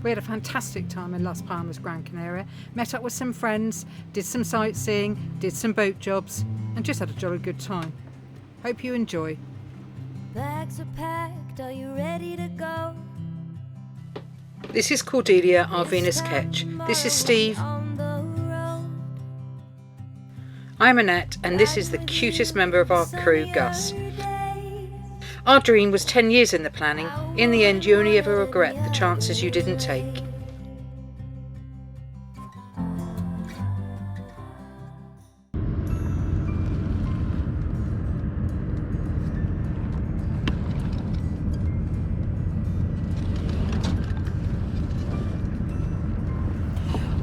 We had a fantastic time in Las Palmas, Gran Canaria. Met up with some friends, did some sightseeing, did some boat jobs, and just had a jolly good time. Hope you enjoy. Bags are packed, are you ready to go? This is Cordelia, our Venus Ketch. This is Steve. I'm Annette, and this is the cutest member of our crew, Gus. Our dream was 10 years in the planning. In the end, you only ever regret the chances you didn't take.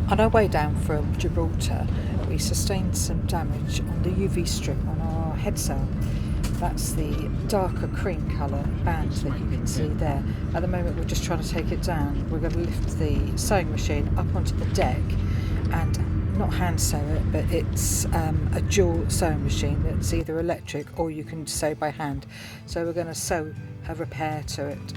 On our way down from Gibraltar, we sustained some damage on the UV strip on our headsail. That's the darker cream colour band that you can see there. At the moment we're just trying to take it down. We're going to lift the sewing machine up onto the deck and not hand sew it, but it's a dual sewing machine that's either electric or you can sew by hand. So we're going to sew a repair to it.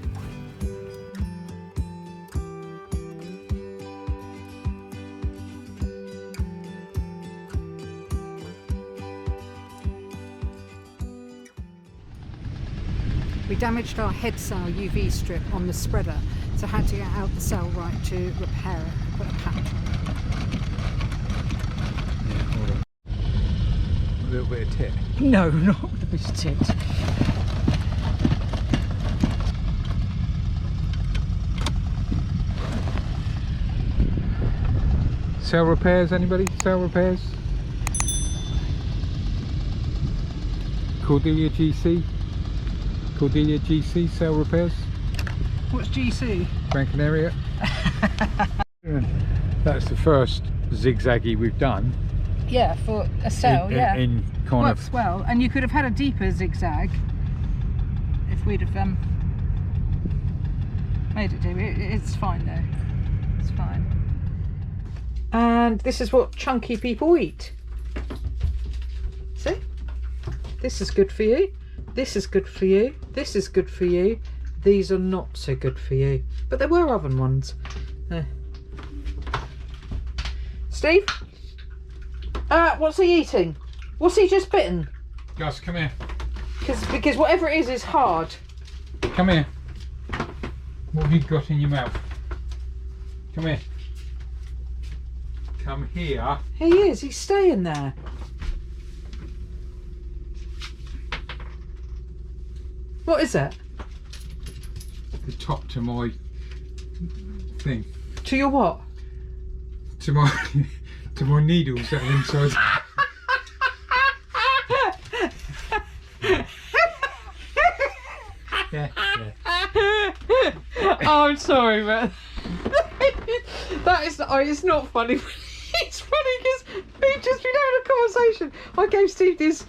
We damaged our headsail UV strip on the spreader, so had to get out the sail right to repair it and put a patch on it. Yeah, hold on. A little bit of tit. No, not with a bit of tit. Sail repairs, anybody? Sail repairs? Cordelia GC? Cordelia GC, sail repairs? What's GC? Gran Canaria. That's the first zigzaggy we've done. Yeah, for a sail, in kind works of well, and you could have had a deeper zigzag if we'd have made it do. It's fine though. It's fine. And this is what chunky people eat. See? This is good for you. This is good for you. This is good for you. These are not so good for you. But there were oven ones. Steve? What's he eating? What's he just bitten? Gus, come here. Because whatever it is hard. Come here. What have you got in your mouth? Come here. Come here. He is. He's staying there. What is it? The top to my thing. To your what? To my needles that are inside. Yeah. Oh, I'm sorry, but that is. Oh, it's not funny. It's funny because we've just been having a conversation. I gave Steve this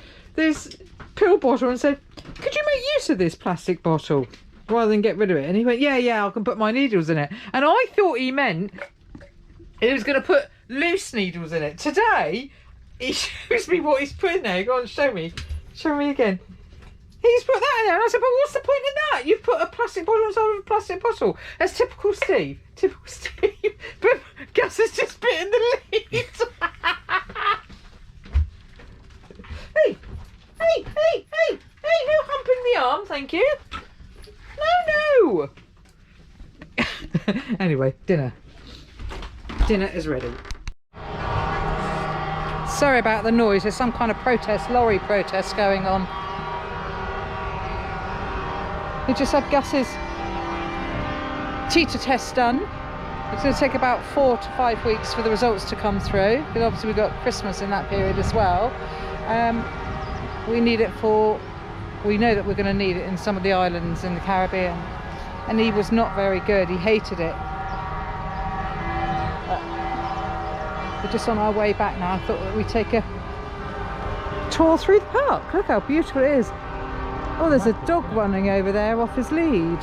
pill bottle and said, could you make use of this plastic bottle rather than get rid of it? And he went, yeah, I can put my needles in it. And I thought he meant he was going to put loose needles in it. Today, he shows me what he's put in there. Go on, show me again. He's put that in there. And I said, but what's the point in that? You've put a plastic bottle inside of a plastic bottle. That's typical Steve. Typical Steve. But Gus has just bitten the leaves. Hey, no humping the arm, thank you. No. Anyway, dinner is ready. Sorry about the noise, there's some kind of lorry protest going on. We just had Gus's cheetah test done. It's going to take about 4 to 5 weeks for the results to come through, because obviously we've got Christmas in that period as well. We need it we know that we're going to need it in some of the islands in the Caribbean, and he was not very good. He hated it. But we're just on our way back now. I thought that we'd take a tour through the park. Look how beautiful it is. Oh, there's a dog running over there off his lead.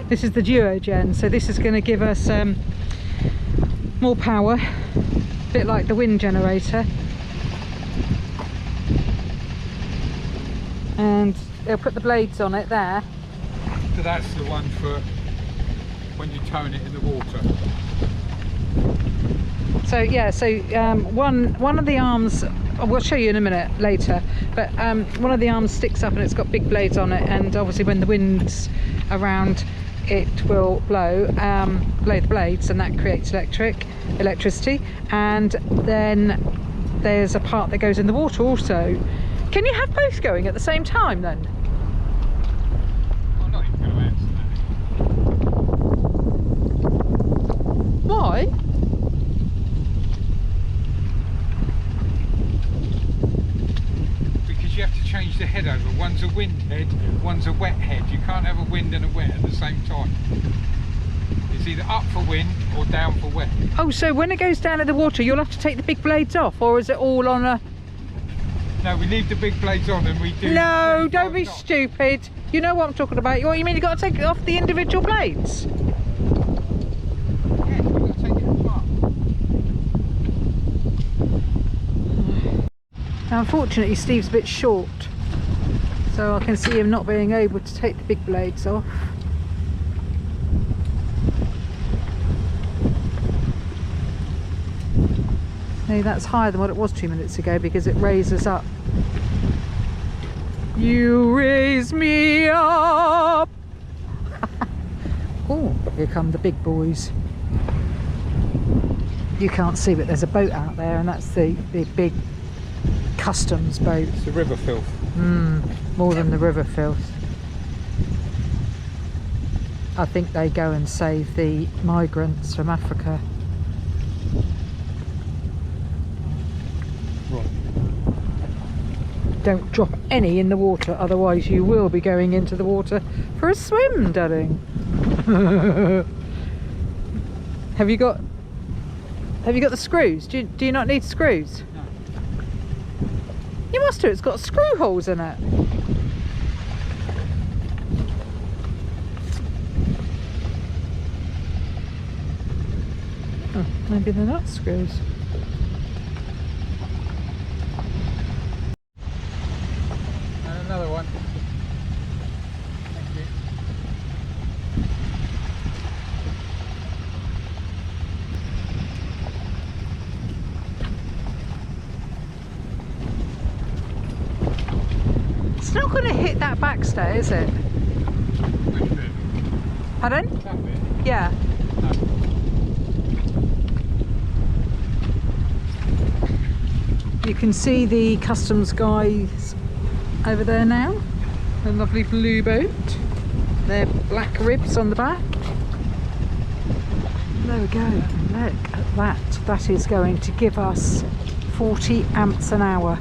This is the Duogen, so this is going to give us more power, a bit like the wind generator. And They'll put the blades on it there. So that's the one for when you're towing it in the water. So yeah, so one of the arms, we'll show you in a minute later, but one of the arms sticks up and it's got big blades on it, and obviously when the wind's around it will blow the blades, and that creates electricity. And then there's a part that goes in the water also. Can you have both going at the same time then? I'm not even going to answer that. Why? Because you have to change the head over. One's a wind head, one's a wet head. You can't have a wind and a wet at the same time. It's either up for wind or down for wet. Oh, so when it goes down in the water, you'll have to take the big blades off, or is it all on a... No, we leave the big blades on and we do... No, don't be knots. stupid. You know what I'm talking about. What you mean, you've got to take off the individual blades? Yeah, we've got to take it apart. Now, unfortunately, Steve's a bit short, so I can see him not being able to take the big blades off. See, that's higher than what it was 2 minutes ago because it raises up. You raise me up. Oh, here come the big boys. You can't see, but there's a boat out there, and that's the big customs boat. It's the river filth. More than the river filth. I think they go and save the migrants from Africa. Right. Don't drop any in the water, otherwise you will be going into the water for a swim, darling. Have you got the screws? Do you not need screws? No. You must do. It's got screw holes in it. Oh, maybe they're not screws. And another one. Thank you. It's not going to hit that backstay, is it? Which bit? Pardon? That bit? Yeah. No. You can see the customs guys over there now. A lovely blue boat. Their black ribs on the back. There we go. Look at that. That is going to give us 40 amps an hour.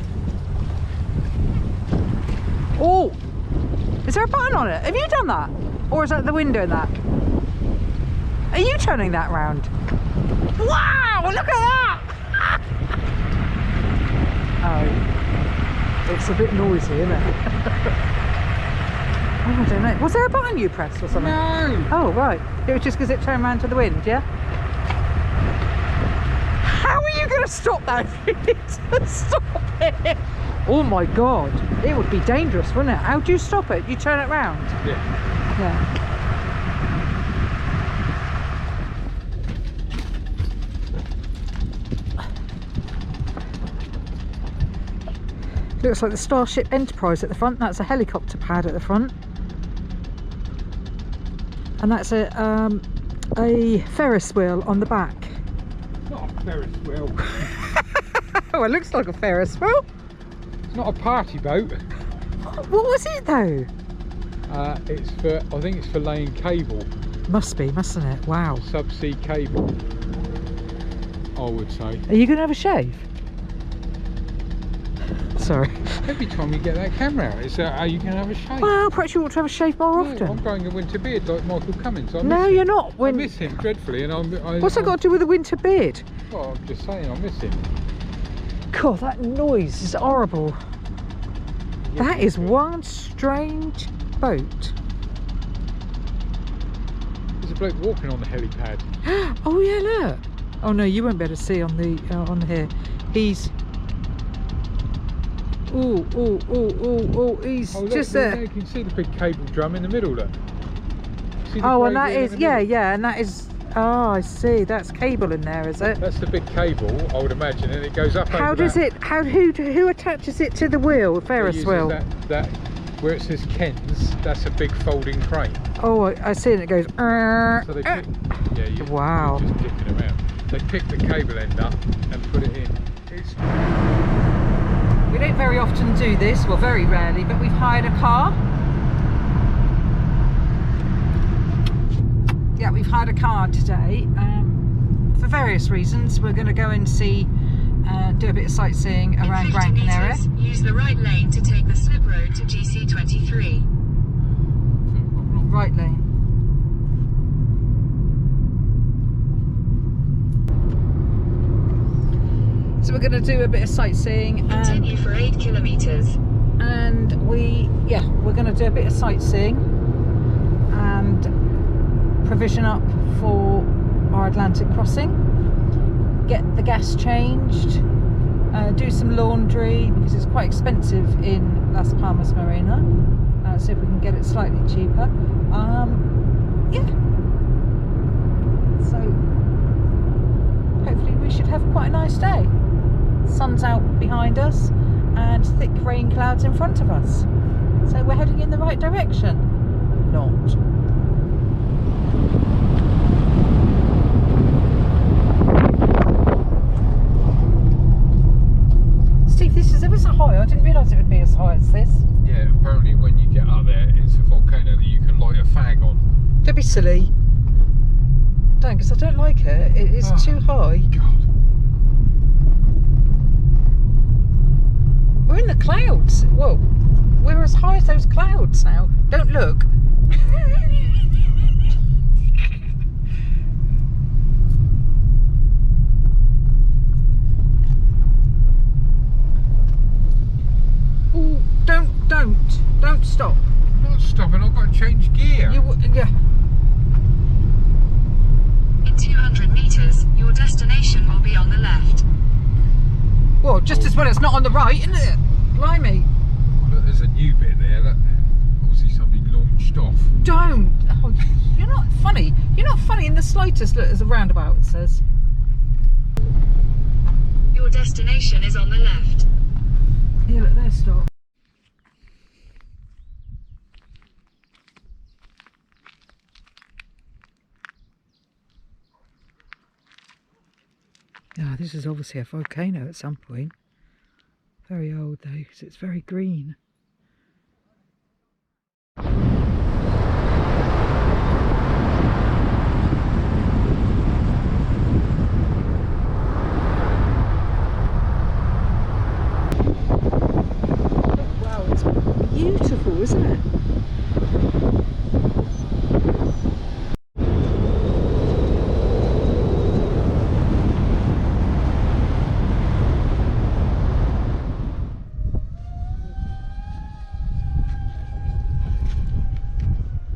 Oh! Is there a button on it? Have you done that? Or is that the wind doing that? Are you turning that round? Wow! Look at that! Oh, it's a bit noisy, isn't it? Oh, I don't know. Was there a button you pressed or something? No! Oh, right. It was just because it turned round to the wind, yeah? How are you going to stop that if you need to stop it? Oh my God. It would be dangerous, wouldn't it? How do you stop it? You turn it round? Yeah. Yeah. Looks like the Starship Enterprise at the front. That's a helicopter pad at the front, and that's a Ferris wheel on the back. It's not a Ferris wheel. Oh, it looks like a Ferris wheel. It's not a party boat. What was it though? It's for, I think it's for laying cable. Must be, mustn't it? Wow. Subsea cable, I would say. Are you going to have a shave? Sorry. Every time you get that camera out, it's are you going to have a shave? Well, perhaps you ought to have a shave more No, often. I'm growing a winter beard like Michael Cummins. No, you're not. I miss him dreadfully, and What's that got to do with a winter beard? Well, I'm just saying, I miss him. God, that noise is horrible. That is one strange boat. There's a bloke walking on the helipad. Oh yeah, look. Oh no, you won't be able to see on the here. Oh, oh, oh, oh, oh, he's Oh, look, just there there. you can see the big cable drum in the middle, look. See the Oh, grey and that wheel in is, the yeah, middle? yeah, and that is, oh, I see, that's cable in there, is it? That's the big cable, I would imagine, and it goes up How over does that. it, who attaches it to the wheel, It Ferris uses wheel? that, where it says Ken's, that's a big folding crane. Oh, I see, and it goes, So they pick, yeah, Wow. you're just kicking around. They pick the cable end up and put it in. It's... We don't very often do this, well, very rarely, but we've hired a car. Yeah, we've hired a car today for various reasons. We're going to go and see, do a bit of sightseeing around Gran Canaria. Use the right lane to take the slip road to GC23. Right lane. So we're going to do a bit of sightseeing Continue for 8 kilometers. and we're going to do a bit of sightseeing and provision up for our Atlantic crossing, get the gas changed, do some laundry because it's quite expensive in Las Palmas Marina, see if we can get it slightly cheaper. Yeah, so hopefully we should have quite a nice day. Sun's out behind us and thick rain clouds in front of us, so we're heading in the right direction. Not. Steve, this is ever so high. I didn't realise it would be as high as this. Yeah, apparently when you get up there, it's a volcano that you can light a fag on. Don't be silly. Don't, because I don't like it. It is too high. God. We're in the clouds. Whoa. We're as high as those clouds now. Don't look. Ooh, don't stop. I'm not stopping, I've got to change gear. Yeah. In 200 meters, your destination will be on the left. Well, just as well it's not on the right, isn't it? Blimey. Look, there's a new bit there, look. Obviously somebody launched off. Don't. Oh, you're not funny. You're not funny in the slightest. Look, there's a roundabout, it says. Your destination is on the left. Yeah, look, there, stop. Yeah, this is obviously a volcano at some point. Very old though, because it's very green. Wow, it's beautiful, isn't it?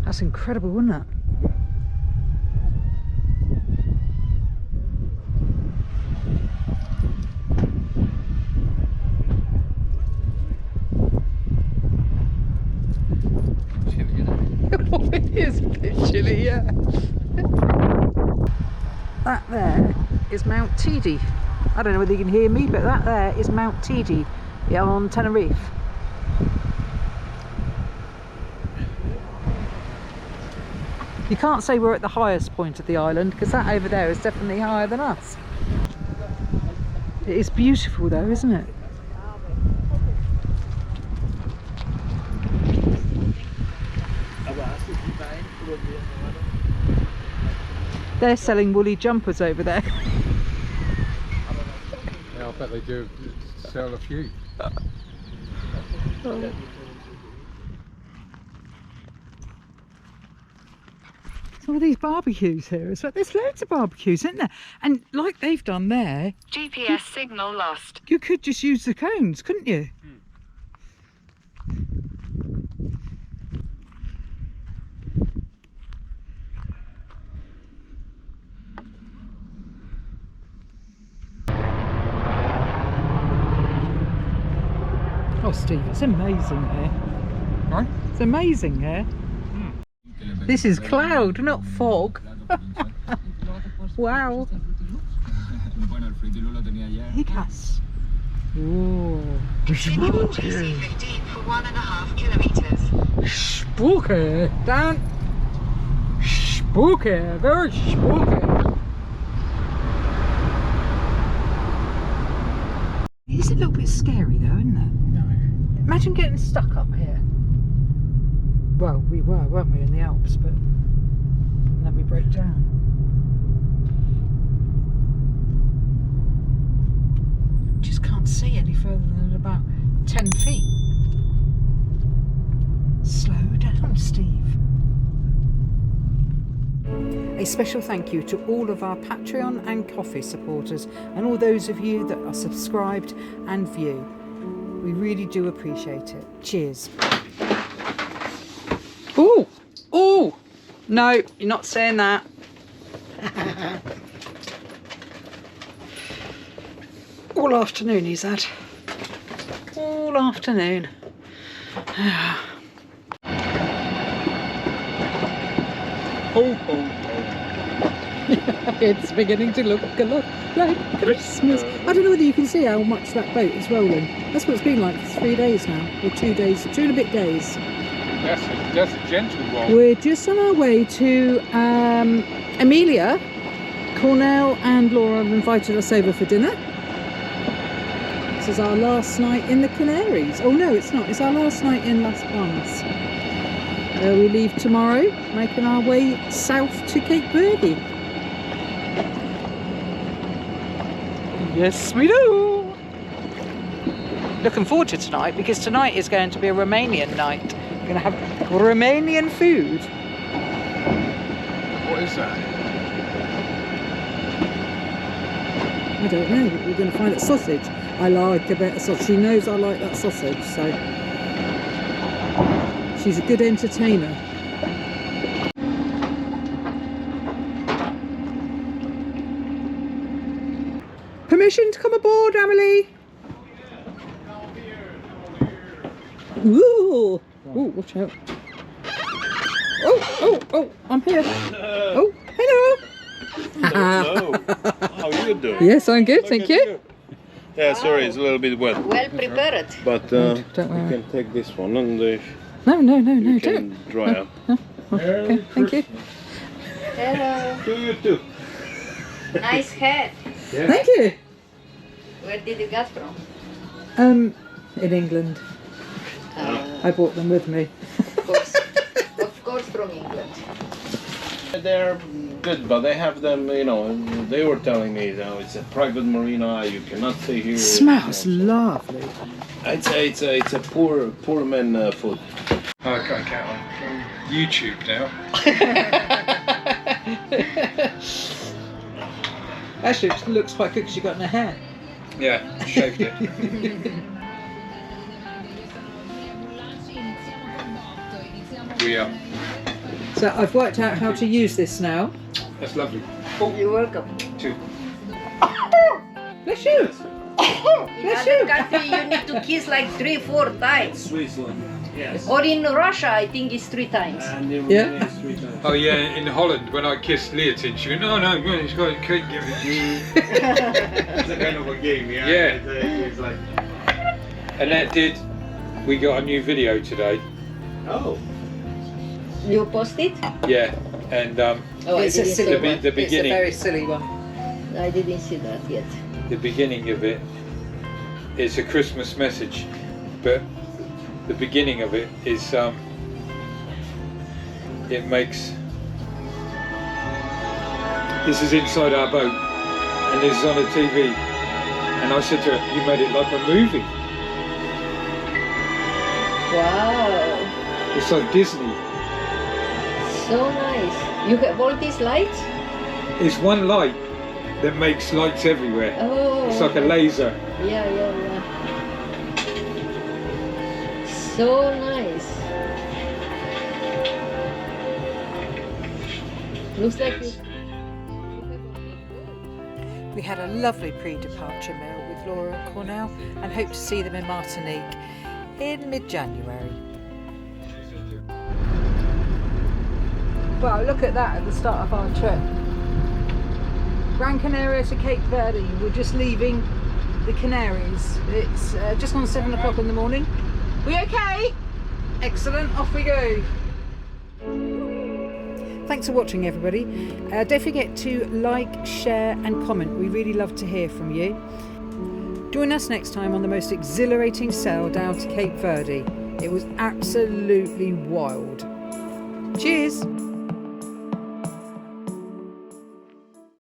That's incredible, wasn't it? Chilly, isn't it? Oh, it is a bit chilly, yeah. That there is Mount Teide. I don't know whether you can hear me, but that there is Mount Teide on Tenerife. You can't say we're at the highest point of the island because that over there is definitely higher than us. It is beautiful though, isn't it? They're selling woolly jumpers over there. Yeah, I bet they do sell a few. Some of these barbecues here, it's like there's loads of barbecues, isn't there? And like they've done there, GPS signal lost. you could just use the cones, couldn't you? Oh, Steve, it's amazing here. Right? It's amazing here. This is cloud, not fog. Wow. Yes. Ooh. Continue to C15 for 1.5 kilometers. Spooky, Dan. Spooky, very spooky. It's a little bit scary though, isn't it? No. Imagine getting stuck up here. Well, we were, weren't we, in the Alps, but then we broke down. Just can't see any further than about 10 feet. Slow down, Steve. A special thank you to all of our Patreon and Coffee supporters and all those of you that are subscribed and view. We really do appreciate it. Cheers. Oh, oh, no, you're not saying that. All afternoon he's had. All afternoon. Ho, ho, ho. It's beginning to look a lot like Christmas. I don't know whether you can see how much that boat is rolling. That's what it's been like for 3 days now, or 2 days, 2 and a bit days. That's a gentle roll. We're just on our way to Amelia. Cornell and Laura have invited us over for dinner. This is our last night in the Canaries. Oh no, it's not. It's our last night in Las Palmas. We leave tomorrow, making our way south to Cape Verde. Yes, we do. Looking forward to tonight because tonight is going to be a Romanian night. We're going to have Romanian food. What is that? I don't know, but we're going to find it sausage. I like a bit of sausage. She knows I like that sausage, so she's a good entertainer. Permission to come aboard, Emily? Ooh, ooh, watch out. Oh, I'm here. Oh, hello. Hello. How you doing? Yes, I'm good, thank you. Yeah, sorry, it's a little bit wet. Well prepared. But Don't you worry. can take this one and No, you don't. can dry up. Okay, thank you. Hello. To you too. Nice hat. Thank you. Where did you get from? In England. I brought them with me. Of course from England. They're good, but they have them, you know, they were telling me, you know, it's a private marina, you cannot stay here. Smells you know, lovely. it's a poor man food. Okay, I'm from YouTube now. Actually, it looks quite good because you've got no hair. Yeah, shaved it. We So I've worked out how to use this now. that's lovely. You're welcome. Two. Bless you. In Bless other you. country you need to kiss like 3-4 times. Switzerland, yes. Or in Russia I think it's 3 times. And in Yeah. Romania it's 3 times. Oh yeah, in Holland when I kissed Leotin, she went, no, it's got to give it. It's a kind of a game, yeah? Yeah. It's like, And that did. We got a new video today. oh. You post it? Yeah, and Oh, It's a silly The one. the It's a beginning, very silly one. I didn't see that yet. the beginning of it is a Christmas message, but the beginning of it is it makes. This is inside our boat, and this is on a TV, and I said to her, "You made it like a movie. Wow. It's like Disney." So nice. You have all these lights? It's one light that makes lights everywhere. Oh. It's like a laser. Yeah. So nice. Looks like Yes. We had a lovely pre-departure meal with Laura and Cornell and hope to see them in Martinique. in mid-January. Well, look at that at the start of our trip. Gran Canaria to Cape Verde. We're just leaving the Canaries. It's just gone 7 o'clock in the morning. We okay? Excellent, off we go. Thanks for watching, everybody. Don't forget to like, share and comment. We really love to hear from you. Join us next time on the most exhilarating sail down to Cape Verde. It was absolutely wild. Cheers!